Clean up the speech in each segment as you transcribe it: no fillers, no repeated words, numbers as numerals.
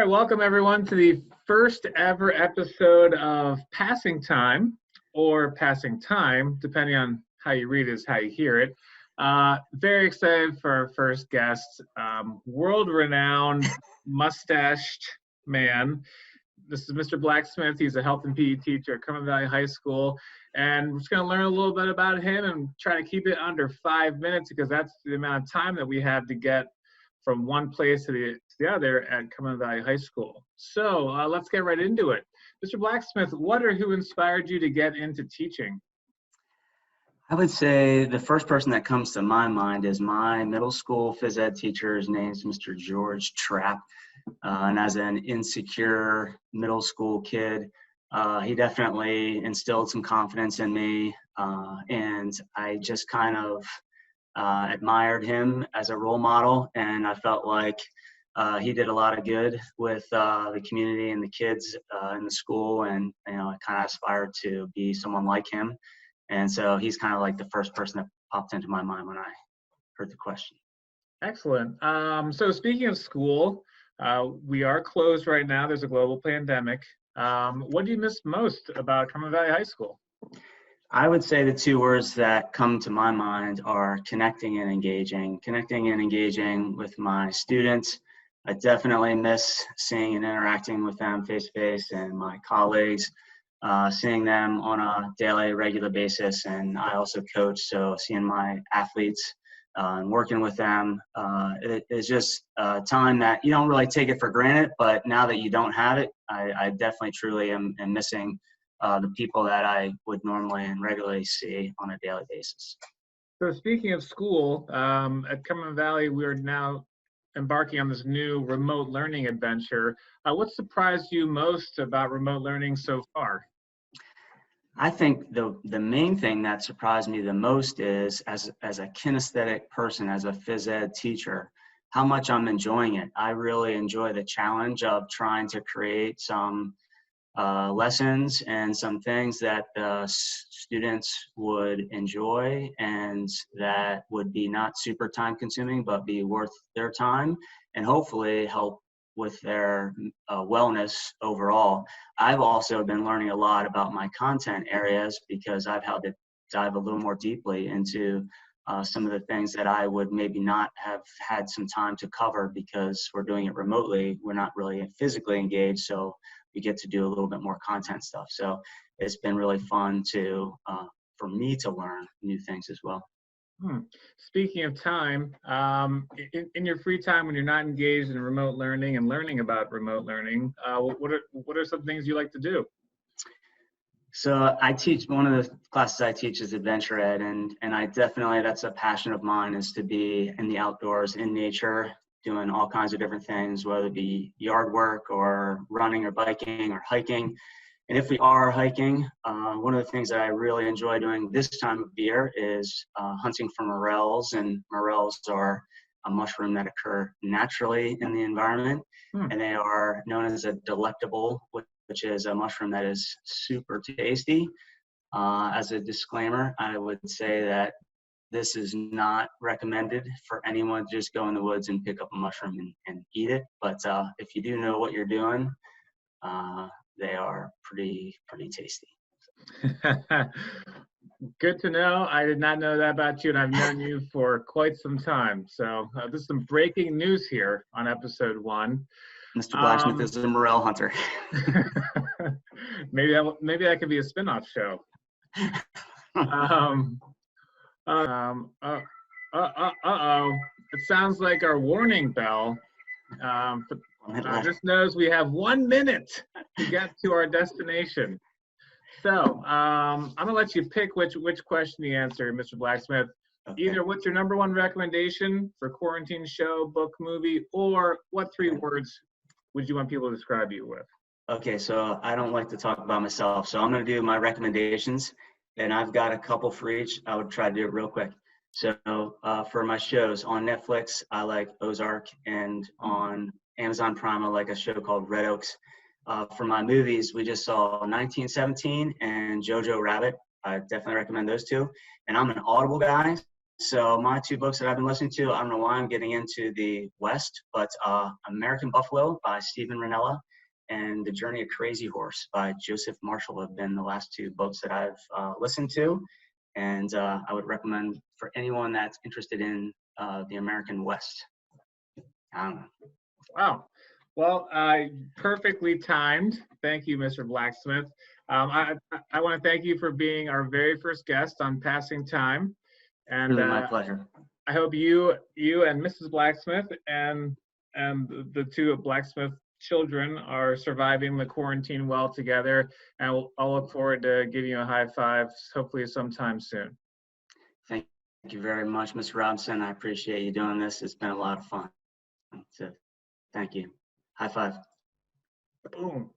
right, welcome everyone to the first ever episode of Passing Time, or Passing Time, depending on how you read it is how you hear it. Very excited for our first guest, world-renowned mustached man. This is Mr. Blacksmith. He's a health and PE teacher at Carmel Valley High School. And we're just going to learn a little bit about him and try to keep it under 5 minutes because that's the amount of time that we have to get from one place to the other at Carmel Valley High School. So let's get right into it. Mr. Blacksmith, what or who inspired you to get into teaching? I would say the first person that comes to my mind is my middle school phys ed teacher. His name's Mr. George Trapp. And as an insecure middle school kid, he definitely instilled some confidence in me. And I just kind of admired him as a role model. And I felt like he did a lot of good with the community and the kids in the school. And, you know, I kind of aspired to be someone like him. And so he's kind of like the first person that popped into my mind when I heard the question. Excellent. So speaking of school, we are closed right now. There's a global pandemic. What do you miss most about Carmel Valley High School? I would say the two words that come to my mind are connecting and engaging. Connecting and engaging with my students. I definitely miss seeing and interacting with them face-to-face, and my colleagues. Seeing them on a daily, regular basis. And I also coach, so seeing my athletes and working with them, it is just a time that you don't really take it for granted, but now that you don't have it, I definitely truly am missing the people that I would normally and regularly see on a daily basis. So speaking of school, at Carmel Valley, we're now embarking on this new remote learning adventure. What surprised you most about remote learning so far? I think the main thing that surprised me the most is, as a kinesthetic person, as a phys ed teacher, how much I'm enjoying it. I really enjoy the challenge of trying to create some lessons and some things that students would enjoy and that would be not super time consuming, but be worth their time and hopefully help with their wellness overall. I've also been learning a lot about my content areas because I've had to dive a little more deeply into some of the things that I would maybe not have had some time to cover because we're doing it remotely. We're not really physically engaged, so we get to do a little bit more content stuff. So it's been really fun for me to learn new things as well. Speaking of time, in your free time when you're not engaged in remote learning and learning about remote learning, what are some things you like to do? So I teach, one of the classes I teach is adventure ed, and I definitely, that's a passion of mine, is to be in the outdoors, in nature, doing all kinds of different things, whether it be yard work or running or biking or hiking. And if we are hiking, one of the things that I really enjoy doing this time of year is hunting for morels. And morels are a mushroom that occur naturally in the environment. And they are known as a delectable, which is a mushroom that is super tasty. As a disclaimer, I would say that this is not recommended for anyone to just go in the woods and pick up a mushroom and eat it. But if you do know what you're doing, they are pretty tasty. Good to know. I did not know that about you, and I've known you for quite some time. So this is some breaking news here on episode 1. Mr. Blacksmith is a morel hunter. Maybe that could be a spin-off show. It sounds like our warning bell. Just knows we have 1 minute to get to our destination. So I'm gonna let you pick which question you answer, Mr. Blacksmith. Okay. Either what's your #1 recommendation for quarantine show, book, movie, or what 3 words would you want people to describe you with? Okay, so I don't like to talk about myself, so I'm gonna do my recommendations, and I've got a couple for each. I would try to do it real quick. So for my shows on Netflix, I like Ozark, and on Amazon Prime, I like a show called Red Oaks. For my movies, we just saw 1917 and Jojo Rabbit. I definitely recommend those 2. And I'm an Audible guy, So my two books that I've been listening to, I don't know why I'm getting into the West, but American Buffalo by Stephen Ranella and The Journey of Crazy Horse by Joseph Marshall have been the last two books that I've listened to. And I would recommend for anyone that's interested in the American West. I don't know. Wow. Well, perfectly timed. Thank you, Mr. Blacksmith. I want to thank you for being our very first guest on Passing Time. And Really my pleasure. I hope you and Mrs. Blacksmith and the two Blacksmith children are surviving the quarantine well together. And I'll look forward to giving you a high five, hopefully sometime soon. Thank you very much, Mr. Robinson. I appreciate you doing this. It's been a lot of fun. So, thank you. High five. Boom.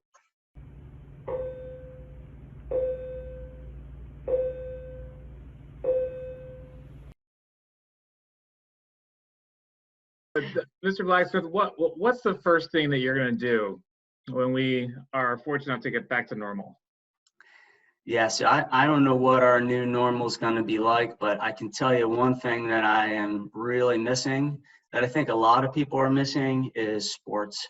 Mr. Blacksmith, what's the first thing that you're going to do when we are fortunate enough to get back to normal? Yeah, so I don't know what our new normal is going to be like, but I can tell you one thing that I am really missing, that I think a lot of people are missing, is sports.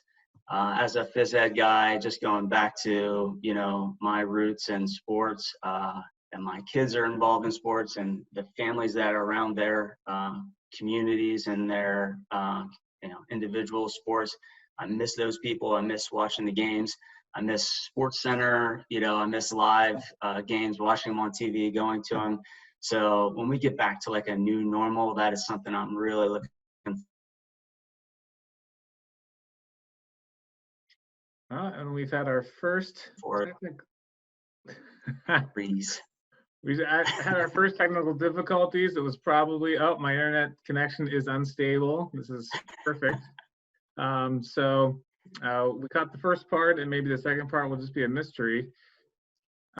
As a phys ed guy, just going back to, you know, my roots in sports, and my kids are involved in sports, and the families that are around their communities and their you know, individual sports. I miss those people. I miss watching the games. I miss Sports Center. You know, I miss live games, watching them on TV, going to them. So when we get back to like a new normal, that is something I'm really looking And we've had our first breeze. We had our first technical difficulties. It was probably, oh, my internet connection is unstable. This is perfect. So we caught the first part, and maybe the second part will just be a mystery.